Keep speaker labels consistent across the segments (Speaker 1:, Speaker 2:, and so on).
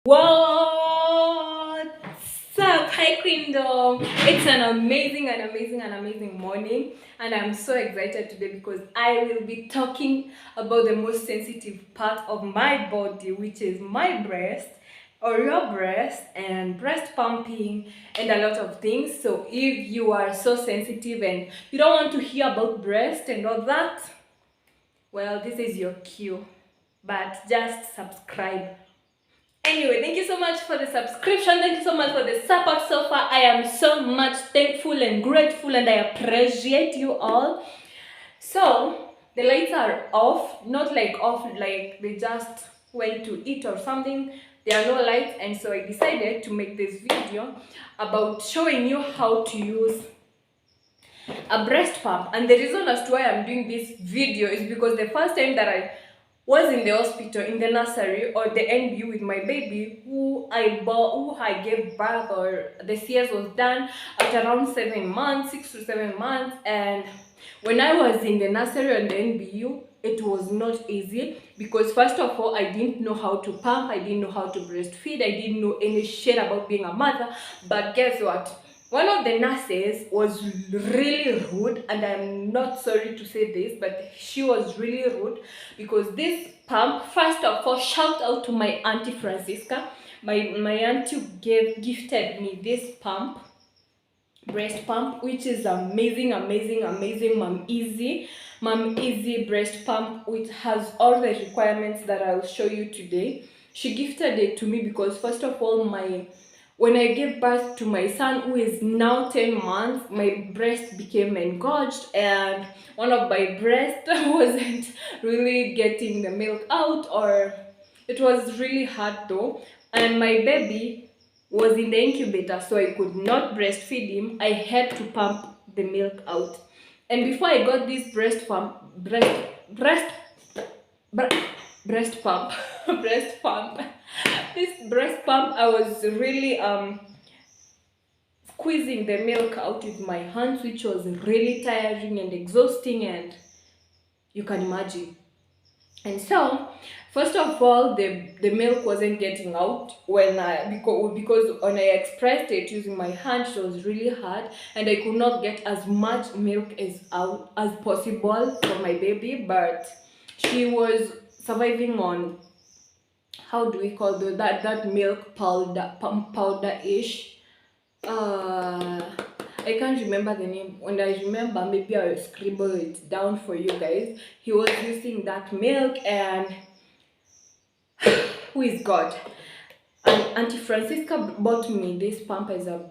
Speaker 1: What's up? Hi Kingdom! It's an amazing morning, and I'm so excited today because I will be talking about the most sensitive part of my body, which is my breast or your breast, and breast pumping and a lot of things. So if you are so sensitive and you don't want to hear about breast and all that, well, this is your cue. But just subscribe. Anyway, thank you so much for the subscription. Thank you so much for the support so far. I am so much thankful and grateful, and I appreciate you all. So, the lights are off, not like off like they just went to eat or something. There are no lights, and so I decided to make this video about showing you how to use a breast pump. And the reason as to why I'm doing this video is because the first time that I was in the hospital, in the nursery or the NBU with my baby, who I gave birth, or the CS was done at around 7 months, 6 to 7 months. And when I was in the nursery and the NBU, it was not easy because first of all, I didn't know how to pump, I didn't know how to breastfeed, I didn't know any shit about being a mother. But guess what? One of the nurses was really rude, and I'm not sorry to say this, but she was really rude because this pump, first of all, shout out to my auntie Francisca. My auntie gifted me this pump, breast pump, which is amazing momeasy breast pump, which has all the requirements that I'll show you today. She gifted it to me because first of all, when I gave birth to my son, who is now 10 months, my breast became engorged, and one of my breasts wasn't really getting the milk out, or it was really hard though. And my baby was in the incubator, so I could not breastfeed him. I had to pump the milk out. And before I got this breast pump, breast pump, this breast pump, I was really squeezing the milk out with my hands, which was really tiring and exhausting, and you can imagine. And so, first of all, the milk wasn't getting out because when I expressed it using my hand, it was really hard, and I could not get as much milk as possible for my baby. But she was surviving on, how do we call that milk powder-ish. I can't remember the name. When I remember, maybe I'll scribble it down for you guys. He was using that milk, and who is God? And Auntie Francisca bought me this pump as a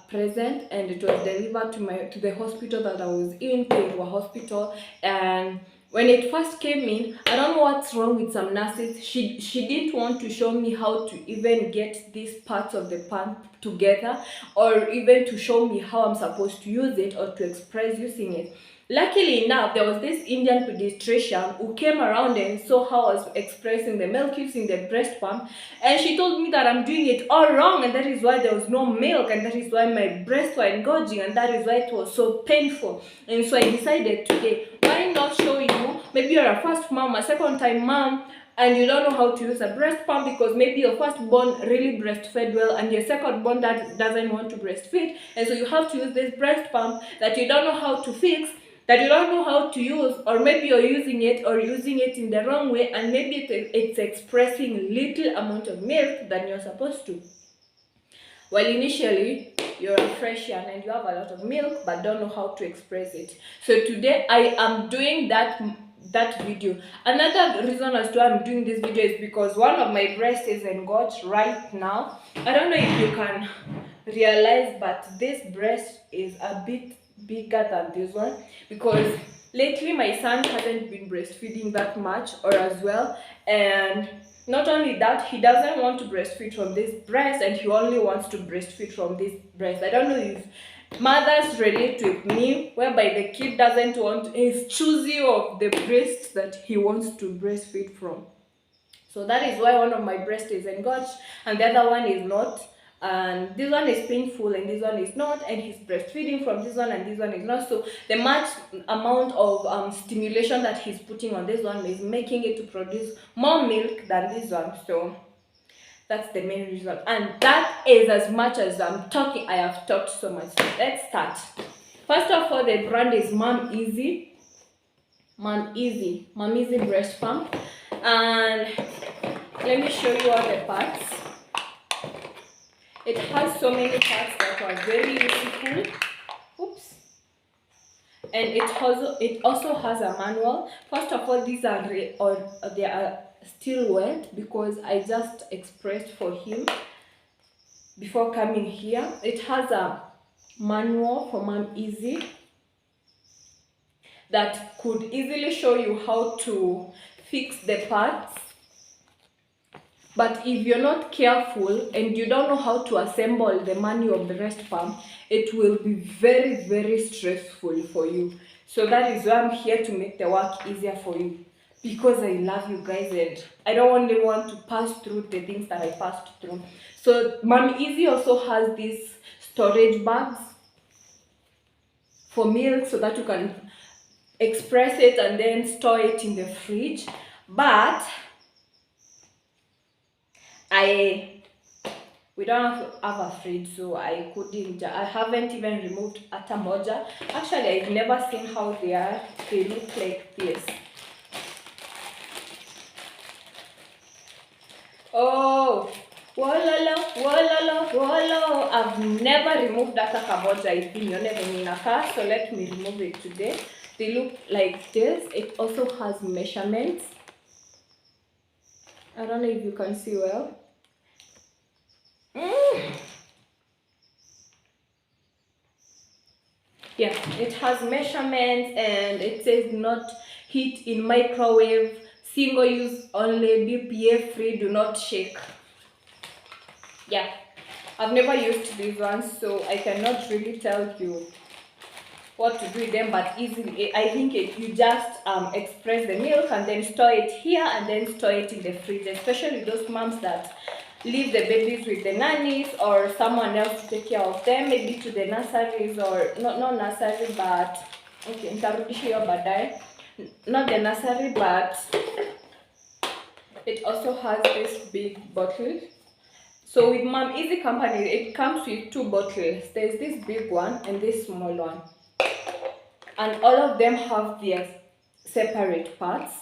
Speaker 1: present, and it was delivered to the hospital that I was in, Kaiwa Hospital. And when it first came in, I don't know what's wrong with some nurses. She didn't want to show me how to even get these parts of the pump together, or even to show me how I'm supposed to use it or to express using it. Luckily enough, there was this Indian pediatrician who came around and saw how I was expressing the milk using the breast pump, and she told me that I'm doing it all wrong, and that is why there was no milk, and that is why my breasts were engorging, and that is why it was so painful. And so I decided today, why not show you? Maybe you're a first mom, a second time mom, and you don't know how to use a breast pump because maybe your firstborn really breastfed well and your secondborn that doesn't want to breastfeed, and so you have to use this breast pump that you don't know how to fix, that you don't know how to use, or maybe you're using it in the wrong way, and maybe it's expressing little amount of milk than you're supposed to. Well, initially you're a fresh young and you have a lot of milk but don't know how to express it. So today I am doing that video. Another reason as to why I'm doing this video is because one of my breasts is engorged right now. I don't know if you can realize, but this breast is a bit bigger than this one because lately my son hasn't been breastfeeding that much or as well, and not only that, he doesn't want to breastfeed from this breast, and he only wants to breastfeed from this breast. I don't know if mothers relate with me, whereby the kid is choosy of the breast that he wants to breastfeed from. So that is why one of my breasts is engorged and the other one is not. And this one is painful and this one is not, and he's breastfeeding from this one and this one is not. So the much amount of stimulation that he's putting on this one is making it to produce more milk than this one. So That's the main reason. And that is as much as I'm talking. I have talked so much. So let's start. First of all, the brand is momeasy. Momeasy breast pump. And let me show you all the parts. It has so many parts that are very useful. Oops. And it also has a manual. First of all, these are they are still wet because I just expressed for him before coming here. It has a manual for momeasy that could easily show you how to fix the parts. But if you're not careful and you don't know how to assemble the manual breast pump, it will be very, very stressful for you. So that is why I'm here to make the work easier for you. Because I love you guys and I don't only want to pass through the things that I passed through. So momeasy also has these storage bags for milk so that you can express it and then store it in the fridge. But we don't have a fridge, so I haven't even removed ata moja. Actually, I've never seen how they are. They look like this. Oh, wololo, wololo, wololo. I've never removed ata moja. It's been in a car, so let me remove it today. They look like this. It also has measurements. I don't know if you can see well. Yeah, it has measurements and it says not heat in microwave, single use only, BPA free, do not shake. Yeah, I've never used these ones, so I cannot really tell you what to do with them, but easily I think you just express the milk and then store it here and then store it in the fridge, especially those moms that leave the babies with the nannies or someone else to take care of them, maybe to the nurseries or not nursery, but okay, not the nursery, but it also has this big bottle. So with momeasy company, it comes with two bottles. There's this big one and this small one, and all of them have their separate parts.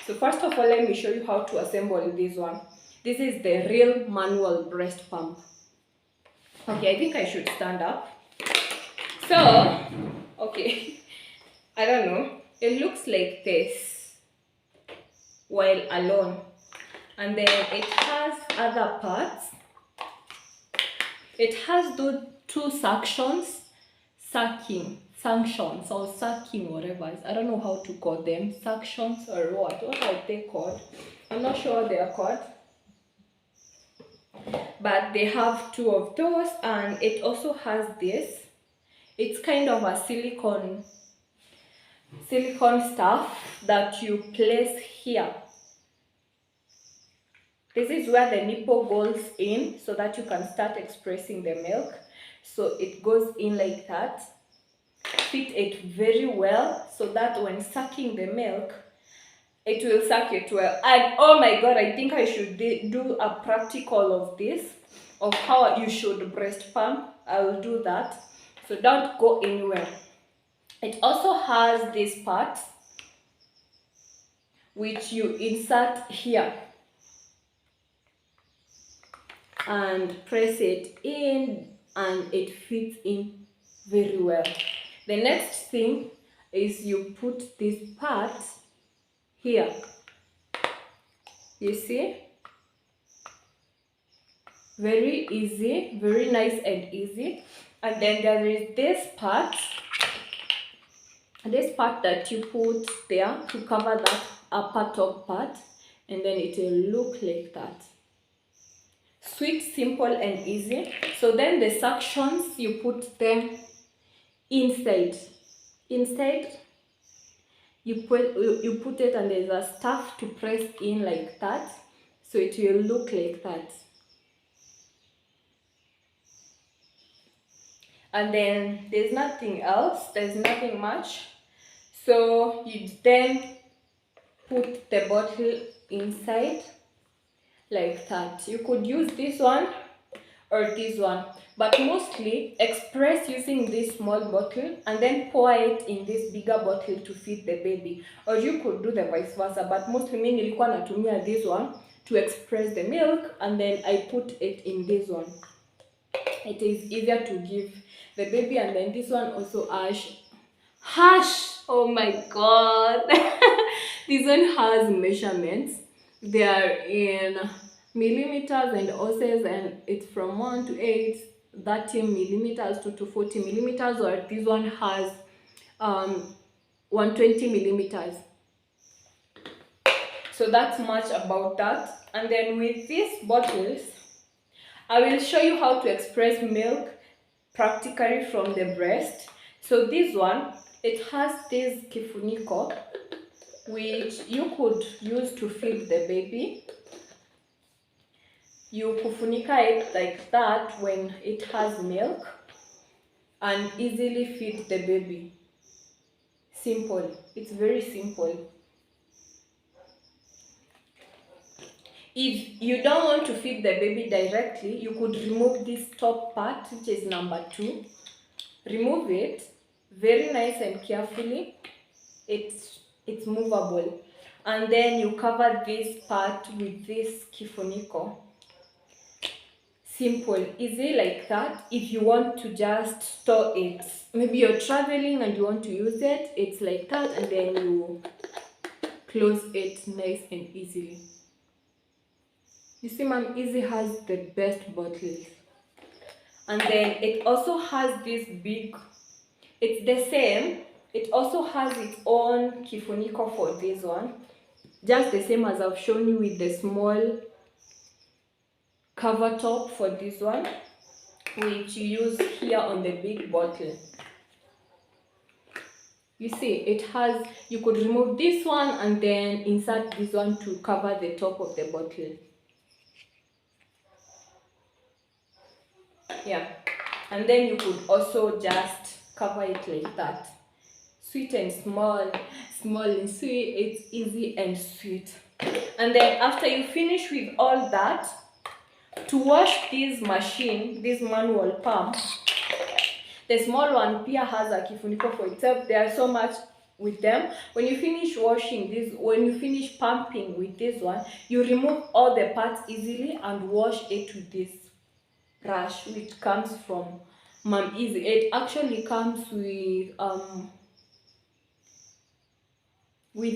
Speaker 1: So first of all, let me show you how to assemble this one. This is the real manual breast pump. Okay, I think I should stand up. So, okay, I don't know. It looks like this while alone. And then it has other parts. It has those two suctions, suctions or sucking, whatever. I don't know how to call them, suctions or what are they called? I'm not sure what they are called. But they have two of those, and it also has this. It's kind of a silicone stuff that you place here. This is where the nipple goes in so that you can start expressing the milk. So it goes in like that. Fit it very well so that when sucking the milk, it will suck it well. And oh my god, I think I should do a practical of this, of how you should breast pump. I will do that, so don't go anywhere. It also has this part which you insert here and press it in, and it fits in very well. The next thing is you put this part here. You see? Very easy, very nice and easy. And then there is this part that you put there to cover that upper top part, and then it will look like that. Sweet, simple and easy. So then the suctions, you put them inside. You put it, and there's a stuff to press in like that, so it will look like that. And then there's nothing else, there's nothing much. So you then put the bottle inside like that. You could use this one or this one, but mostly express using this small bottle and then pour it in this bigger bottle to feed the baby, or you could do the vice versa, but mostly mimi nilikuwa natumia this one to express the milk and then I put it in this one. It is easier to give the baby. And then this one also hash, oh my god. This one has measurements. They are in millimeters and ounces, and it's from 1 to 8, 30 millimeters to 40 millimeters, or this one has 120 millimeters. So that's much about that. And then with these bottles, I will show you how to express milk practically from the breast. So this one, it has this kifuniko, which you could use to feed the baby. You kufunika it like that when it has milk and easily feed the baby. Simple. It's very simple. If you don't want to feed the baby directly, you could remove this top part, which is number 2. Remove it very nice and carefully. It's movable. And then you cover this part with this kifuniko. Simple, easy like that. If you want to just store it, maybe you're traveling and you want to use it, it's like that, and then you close it nice and easily. You see, momeasy has the best bottles. And then it also has this big, it's the same, it also has its own kifuniko for this one, just the same as I've shown you with the small cover top for this one, which you use here on the big bottle. You see, it has, you could remove this one and then insert this one to cover the top of the bottle. Yeah, and then you could also just cover it like that. Sweet and small, small and sweet. It's easy and sweet. And then after you finish with all that, to wash this machine, this manual pump, the small one pia has a kifuniko for itself. There are so much with them. When you finish washing this, when you finish pumping with this one, you remove all the parts easily and wash it with this brush, which comes from momeasy. It actually comes with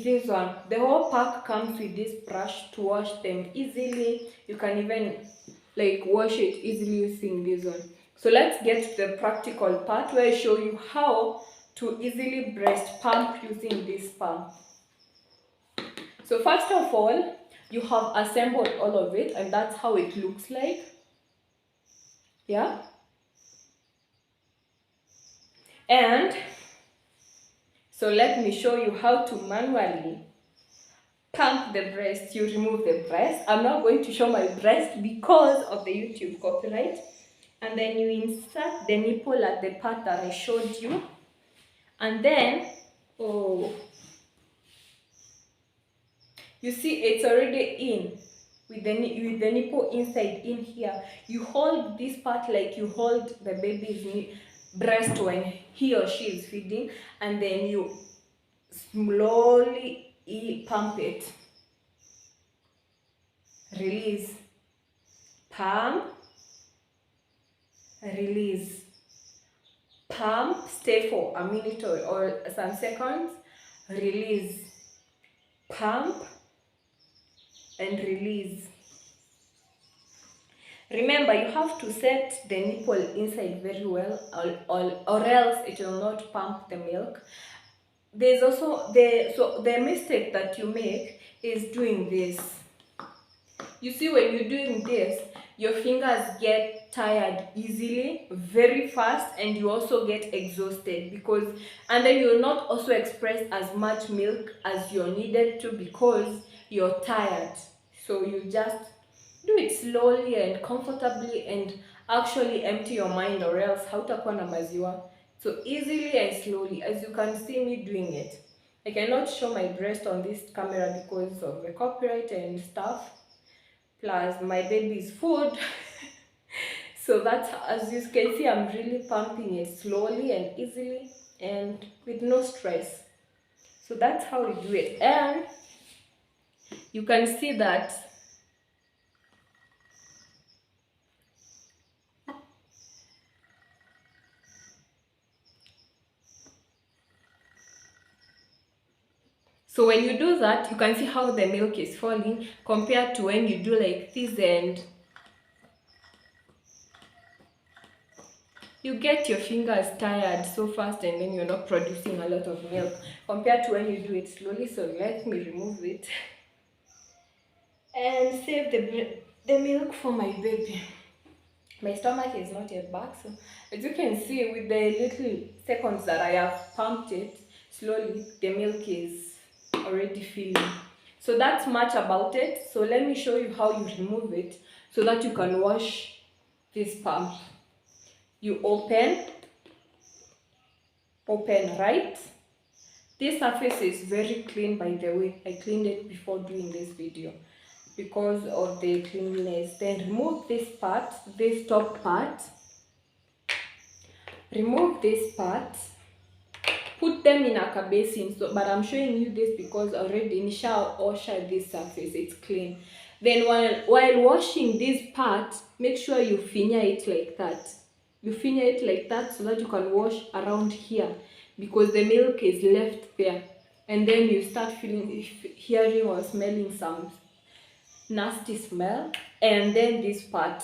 Speaker 1: this one. The whole pack comes with this brush to wash them easily. You can even like wash it easily using this one. So let's get to the practical part where I show you how to easily breast pump using this pump. So first of all, you have assembled all of it, and that's how it looks like. Yeah. And so let me show you how to manually pump the breast. You remove the breast. I'm not going to show my breast because of the YouTube copyright. And then you insert the nipple at the part that I showed you. And then, oh, you see it's already in with the nipple inside in here. You hold this part like you hold the baby's breast when he or she is feeding, and then you slowly pump it. Release. Pump. Release. Pump. Stay for a minute or some seconds. Release. Pump and release. Remember, you have to set the nipple inside very well, or else it will not pump the milk. There's also the mistake that you make is doing this. You see, when you're doing this, your fingers get tired easily, very fast, and you also get exhausted and then you'll not also express as much milk as you're needed to because you're tired. So you just do it slowly and comfortably and actually empty your mind, or else hautakuwa na maziwa. So easily and slowly, as you can see me doing it. I cannot show my breast on this camera because of the copyright and stuff. plus my baby's food. So that's, as you can see, I'm really pumping it slowly and easily and with no stress. So that's how we do it. And you can see that so when you do that, you can see how the milk is falling compared to when you do like this, and you get your fingers tired so fast and then you're not producing a lot of milk compared to when you do it slowly. So let me remove it and save the milk for my baby. My stomach is not yet back, so as you can see, with the little seconds that I have pumped it slowly, the milk is already filling. So that's much about it. So let me show you how you remove it so that you can wash this pump. You open right. This surface is very clean, by the way. I cleaned it before doing this video because of the cleanliness. Then remove this part, this top part. Remove this part. Put them in a basin. So, but I'm showing you this because already nisha washed this surface. It's clean. Then while washing this part, make sure you finger it like that. You finger it like that so that you can wash around here, because the milk is left there, and then you start hearing or smelling some nasty smell. And then this part,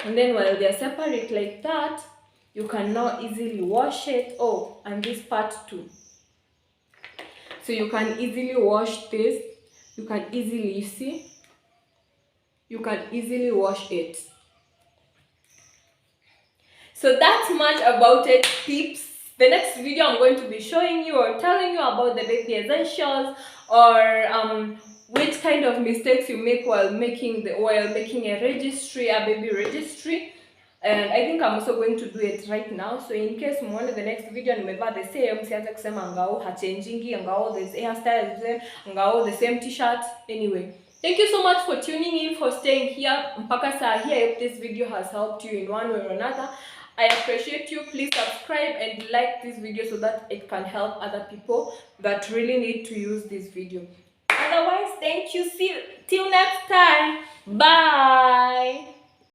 Speaker 1: and then while they're separate like that, you can now easily wash it. Oh, and this part too, so you can easily wash this. You can easily, you see, you can easily wash it. So that's much about it, peeps. The next video I'm going to be showing you or telling you about the baby essentials, or which kind of mistakes you make while making a registry, a baby registry. And I think I'm also going to do it right now. So in case muone the next video nimevaa the same, msianze kusema ngao hachangingi, ngao the hairstyle is same, ngao the same t-shirt. Anyway, thank you so much for tuning in, for staying here mpaka saa hii. I hope this video has helped you in one way or another. I appreciate you. Please subscribe and like this video so that it can help other people that really need to use this video. Otherwise, thank you. See you till next time. Bye.